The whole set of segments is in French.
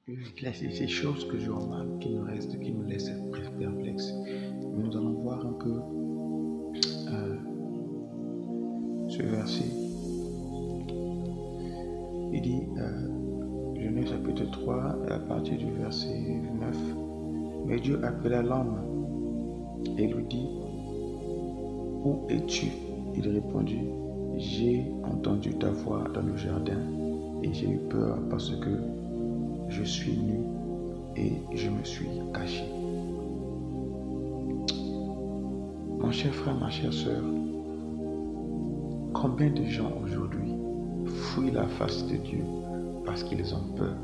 Il y a ces choses que je remarque qui me laissent perplexe. Nous allons voir un peu ce verset. Il dit, Genèse chapitre 3, à partir du verset 9, mais Dieu appela l'homme et lui dit, où es-tu? Il répondit, j'ai entendu ta voix dans le jardin et j'ai eu peur parce que je suis nu et je me suis caché. Mon cher frère, ma chère sœur, combien de gens aujourd'hui fuient la face de Dieu parce qu'ils ont peur?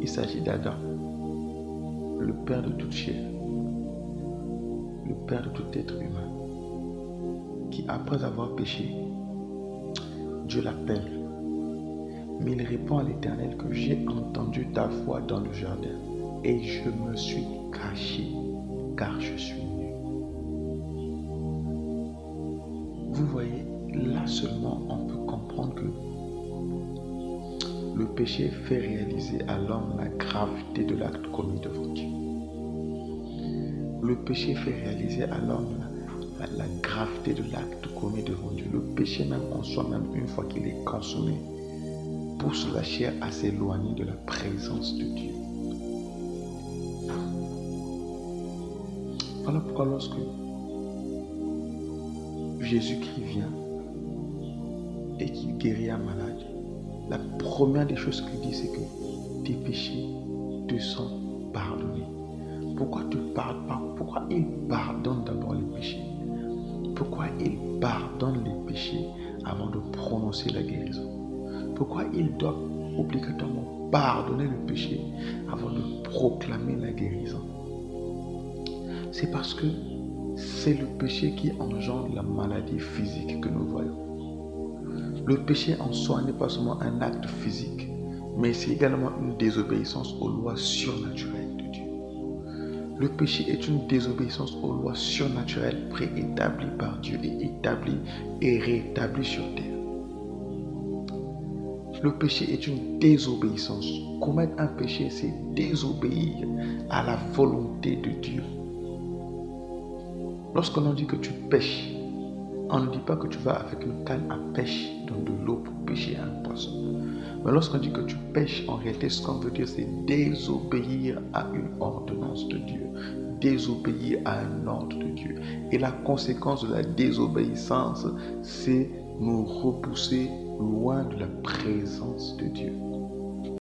Il s'agit d'Adam, le père de toute chair, le père de tout être humain, qui après avoir péché, Dieu l'appelle. Mais il répond à l'Éternel que j'ai entendu ta voix dans le jardin et je me suis caché car je suis nu. Vous voyez, là seulement on peut comprendre que le péché fait réaliser à l'homme la gravité de l'acte commis devant Dieu. Le péché fait réaliser à l'homme la gravité de l'acte commis devant Dieu. Le péché même en soi-même, une fois qu'il est consommé, pousse la chair à s'éloigner de la présence de Dieu. Voilà pourquoi lorsque Jésus-Christ vient et qu'il guérit un malade, la première des choses qu'il dit, c'est que tes péchés te sont pardonnés. Pourquoi il pardonne d'abord les péchés? Pourquoi il pardonne les péchés avant de prononcer la guérison? Pourquoi il doit obligatoirement pardonner le péché avant de proclamer la guérison? C'est parce que c'est le péché qui engendre la maladie physique que nous voyons. Le péché en soi n'est pas seulement un acte physique, mais c'est également une désobéissance aux lois surnaturelles de Dieu. Le péché est une désobéissance aux lois surnaturelles préétablies par Dieu et établies et réétablies sur terre. Le péché est une désobéissance. Commettre un péché, c'est désobéir à la volonté de Dieu. Lorsqu'on dit que tu pêches, on ne dit pas que tu vas avec une canne à pêche dans de l'eau pour pêcher un poisson. Mais lorsqu'on dit que tu pêches, en réalité, ce qu'on veut dire, c'est désobéir à une ordonnance de Dieu, désobéir à un ordre de Dieu. Et la conséquence de la désobéissance, c'est nous repousser loin de la présence de Dieu.